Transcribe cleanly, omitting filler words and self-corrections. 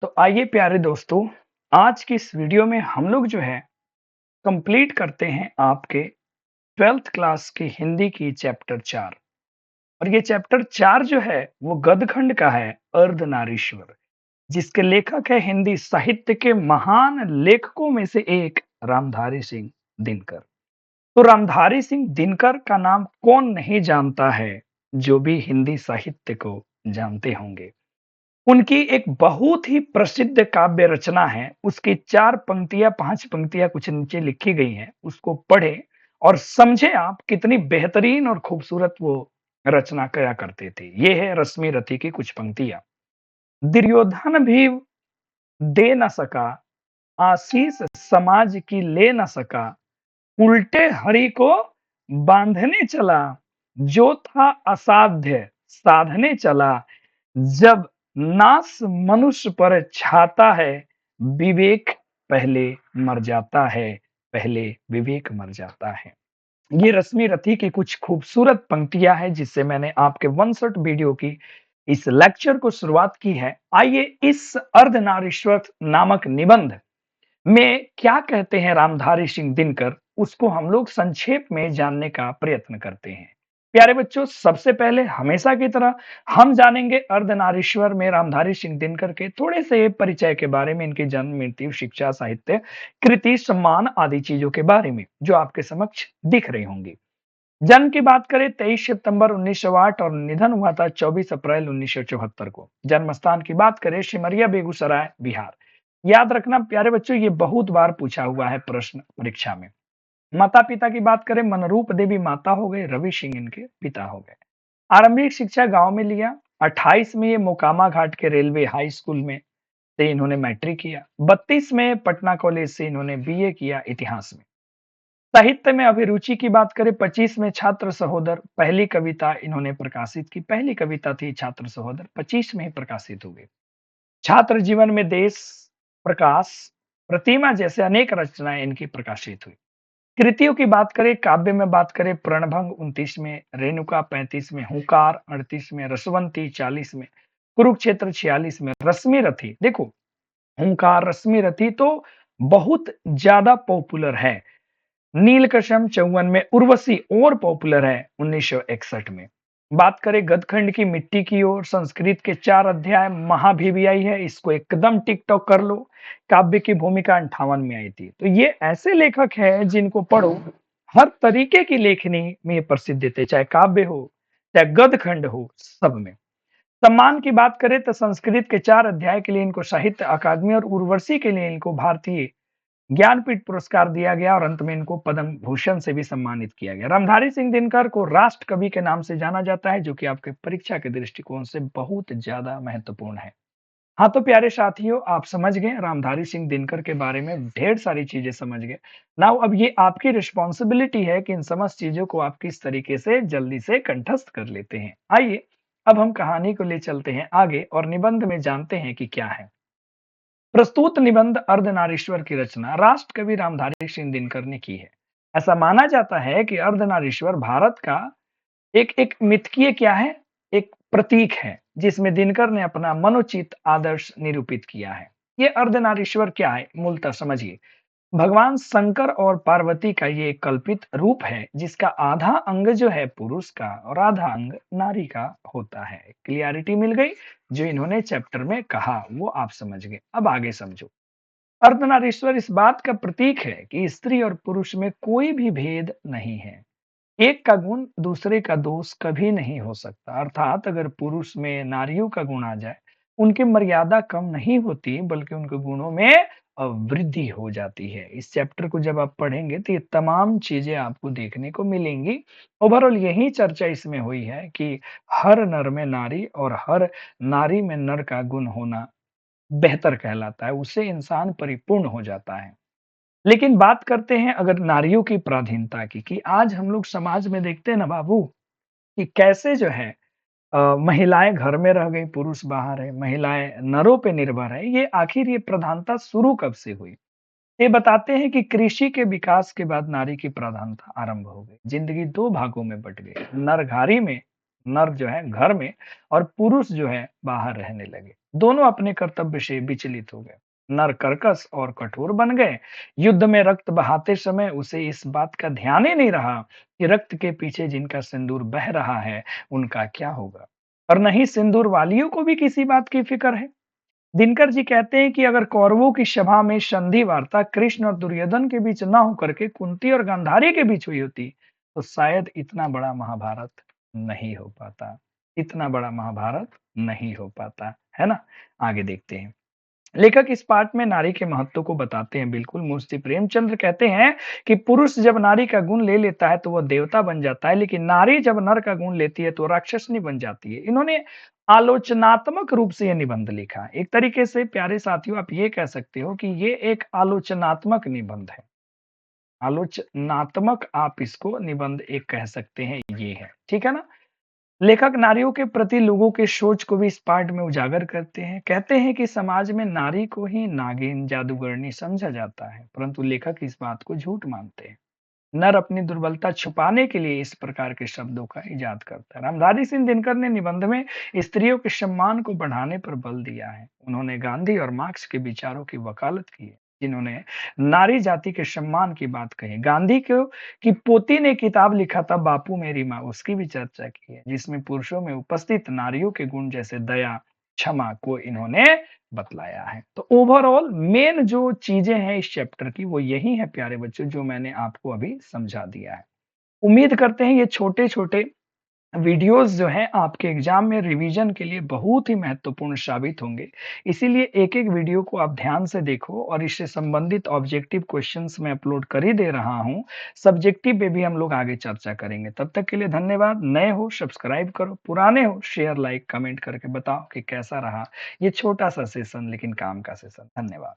तो आइए प्यारे दोस्तों, आज की इस वीडियो में हम लोग जो है कंप्लीट करते हैं आपके 12th क्लास की हिंदी की चैप्टर 4। और ये चैप्टर 4 जो है वो गदखंड का है, अर्धनारीश्वर, जिसके लेखक है हिंदी साहित्य के महान लेखकों में से एक रामधारी सिंह दिनकर। तो रामधारी सिंह दिनकर का नाम कौन नहीं जानता है, जो भी हिंदी साहित्य को जानते होंगे। उनकी एक बहुत ही प्रसिद्ध काव्य रचना है, उसकी 4 पंक्तियाँ 5 पंक्तियाँ कुछ नीचे लिखी गई हैं, उसको पढ़ें और समझें आप कितनी बेहतरीन और खूबसूरत वो रचना करा करते थे। ये है रश्मि रथी की कुछ पंक्तियाँ। दुर्योधन भी दे न सका, आशीष समाज की ले न सका, उल्टे हरि को बांधने चला, जो था असाध्य साधने चला, जब नास मनुष्य पर छाता है, विवेक पहले मर जाता है, पहले विवेक मर जाता है। ये रश्मि रथी की कुछ खूबसूरत पंक्तियां हैं जिससे मैंने आपके वन शॉट वीडियो की इस लेक्चर को शुरुआत की है। आइए इस अर्धनारीश्वर नामक निबंध में क्या कहते हैं रामधारी सिंह दिनकर, उसको हम लोग संक्षेप में जानने का प्रयत्न करते हैं। प्यारे बच्चों, सबसे पहले हमेशा की तरह हम जानेंगे अर्धनारीश्वर में रामधारी सिंह दिनकर के थोड़े से परिचय के बारे में, इनकी जन्म, मृत्यु, शिक्षा, साहित्य, कृति, सम्मान आदि चीजों के बारे में जो आपके समक्ष दिख रही होंगी। जन्म की बात करें 23 सितंबर 1908 और निधन हुआ था 24 अप्रैल 1974 को। जन्म स्थान की बात करें सिमरिया, बेगूसराय, बिहार। याद रखना प्यारे बच्चों, ये बहुत बार पूछा हुआ है प्रश्न परीक्षा में। माता पिता की बात करें, मनरूप देवी माता हो गए, रवि सिंह इनके पिता हो गए। आरंभिक शिक्षा गांव में लिया। 28 में ये मोकामा घाट के रेलवे हाई स्कूल में से इन्होंने मैट्रिक किया। 32 में पटना कॉलेज से इन्होंने बीए किया इतिहास में। साहित्य में अभिरुचि की बात करें, 25 में छात्र सहोदर पहली कविता इन्होंने प्रकाशित की। पहली कविता थी छात्र सहोदर, 25 में ही प्रकाशित हो गई। छात्र जीवन में देश, प्रकाश, प्रतिमा जैसे अनेक रचनाएं इनकी प्रकाशित हुई। कृतियों की बात करें, काव्य में बात करें, प्रणभंग 29 में, रेणुका 35 में, हुंकार 38 में, रसवंती 40 में, कुरुक्षेत्र 46 में, रश्मि रथी, देखो हुंकार रश्मि रथी तो बहुत ज्यादा पॉपुलर है। नीलकशम 54 में, उर्वशी और पॉपुलर है 1961 में। बात करें गदखंड की मिट्टी की ओर, संस्कृत के 4 अध्याय महाभिवियाई है, इसको एकदम टिकटॉक कर लो। काव्य की भूमिका 58 में आई थी। तो ये ऐसे लेखक हैं जिनको पढ़ो, हर तरीके की लेखनी में प्रसिद्ध थे, चाहे काव्य हो चाहे गदखंड हो, सब में। सम्मान की बात करें तो संस्कृत के 4 अध्याय के लिए इनको साहित्य अकादमी और उर्वशी के लिए इनको भारतीय ज्ञानपीठ पुरस्कार दिया गया और अंत में इनको पद्म भूषण से भी सम्मानित किया गया। रामधारी सिंह दिनकर को राष्ट्र कवि के नाम से जाना जाता है, जो कि आपके परीक्षा के दृष्टिकोण से बहुत ज्यादा महत्वपूर्ण है। हाँ तो प्यारे साथियों, आप समझ गए रामधारी सिंह दिनकर के बारे में, ढेर सारी चीजें समझ गए। नाउ अब ये आपकी रिस्पॉन्सिबिलिटी है कि इन समस्त चीजों को आप किस तरीके से जल्दी से कंठस्थ कर लेते हैं। आइए अब हम कहानी को ले चलते हैं आगे और निबंध में जानते हैं कि क्या है। प्रस्तुत निबंध अर्धनारीश्वर की रचना राष्ट्र कवि रामधारी सिंह दिनकर ने की है। ऐसा माना जाता है कि अर्धनारीश्वर भारत का एक एक मिथकीय क्या है, एक प्रतीक है, जिसमें दिनकर ने अपना मनोचित आदर्श निरूपित किया है। ये अर्धनारीश्वर क्या है मूलतः समझिए। भगवान शंकर और पार्वती का ये एक कल्पित रूप है, जिसका आधा अंग जो है पुरुष का और आधा अंग नारी का होता है। क्लियरिटी मिल गई? जो इन्होंने चैप्टर में कहा वो आप समझ गए। अब आगे समझो। अर्धनारीश्वर इस बात का प्रतीक है कि स्त्री और पुरुष में कोई भी भेद नहीं है। एक का गुण दूसरे का दोष कभी नहीं हो सकता। अर्थात अगर पुरुष में नारियों का गुण आ जाए, उनकी मर्यादा कम नहीं होती बल्कि उनके गुणों में वृद्धि हो जाती है। इस चैप्टर को जब आप पढ़ेंगे तो ये तमाम चीजें आपको देखने को मिलेंगी। ओवरऑल यही चर्चा इसमें हुई है कि हर नर में नारी और हर नारी में नर का गुण होना बेहतर कहलाता है, उससे इंसान परिपूर्ण हो जाता है। लेकिन बात करते हैं अगर नारियों की पराधीनता की, कि आज हम लोग समाज में देखते हैं ना बाबू, कि कैसे जो है महिलाएं घर में रह गई, पुरुष बाहर है, महिलाएं नरों पे निर्भर है। ये आखिर ये प्रधानता शुरू कब से हुई? ये बताते हैं कि कृषि के विकास के बाद नारी की प्रधानता आरंभ हो गई। जिंदगी दो भागों में बट गई, नरघारी में नर जो है घर में और पुरुष जो है बाहर रहने लगे। दोनों अपने कर्तव्य से विचलित हो गए। नर कर्कश और कठोर बन गए। युद्ध में रक्त बहाते समय उसे इस बात का ध्यान ही नहीं रहा कि रक्त के पीछे जिनका सिंदूर बह रहा है, उनका क्या होगा। और नहीं सिंदूर वालियों को भी किसी बात की फिक्र है। दिनकर जी कहते हैं कि अगर कौरवों की सभा में संधि वार्ता कृष्ण और दुर्योधन के बीच ना होकर के कुंती और गांधारी के बीच हुई होती, तो शायद इतना बड़ा महाभारत नहीं हो पाता। इतना बड़ा महाभारत नहीं हो पाता, है ना? आगे देखते हैं। लेखक इस पाठ में नारी के महत्व को बताते हैं। बिल्कुल, मुंशी प्रेमचंद्र कहते हैं कि पुरुष जब नारी का गुण ले लेता है तो वह देवता बन जाता है, लेकिन नारी जब नर का गुण लेती है तो राक्षसनी बन जाती है। इन्होंने आलोचनात्मक रूप से यह निबंध लिखा है। एक तरीके से प्यारे साथियों आप ये कह सकते हो कि ये एक आलोचनात्मक निबंध है। आलोचनात्मक आप इसको निबंध एक कह सकते हैं, ये है। ठीक है ना? लेखक नारियों के प्रति लोगों के सोच को भी इस पाठ में उजागर करते हैं। कहते हैं कि समाज में नारी को ही नागिन, जादूगरनी समझा जाता है, परंतु लेखक इस बात को झूठ मानते हैं। नर अपनी दुर्बलता छुपाने के लिए इस प्रकार के शब्दों का इजाद करता है। रामधारी सिंह दिनकर ने निबंध में स्त्रियों के सम्मान को बढ़ाने पर बल दिया है। उन्होंने गांधी और मार्क्स के विचारों की वकालत की है, जिन्होंने नारी जाति के सम्मान की बात कही। गांधी को की पोती ने किताब लिखा था बापू मेरी माँ, उसकी भी चर्चा की है, जिसमें पुरुषों में उपस्थित नारियों के गुण जैसे दया, क्षमा को इन्होंने बतलाया है। तो ओवरऑल मेन जो चीजें हैं इस चैप्टर की वो यही है प्यारे बच्चों, जो मैंने आपको अभी समझा दिया है। उम्मीद करते हैं ये छोटे-छोटे वीडियोज़ जो हैं आपके एग्ज़ाम में रिवीजन के लिए बहुत ही महत्वपूर्ण साबित होंगे। इसीलिए एक-एक वीडियो को आप ध्यान से देखो और इससे संबंधित ऑब्जेक्टिव क्वेश्चन्स मैं अपलोड कर ही दे रहा हूँ। सब्जेक्टिव पे भी हम लोग आगे चर्चा करेंगे। तब तक के लिए धन्यवाद। नए हो सब्सक्राइब करो, पुराने हो शेयर, लाइक, कमेंट करके बताओ कि कैसा रहा ये छोटा-सा सेशन लेकिन काम का सेशन। धन्यवाद।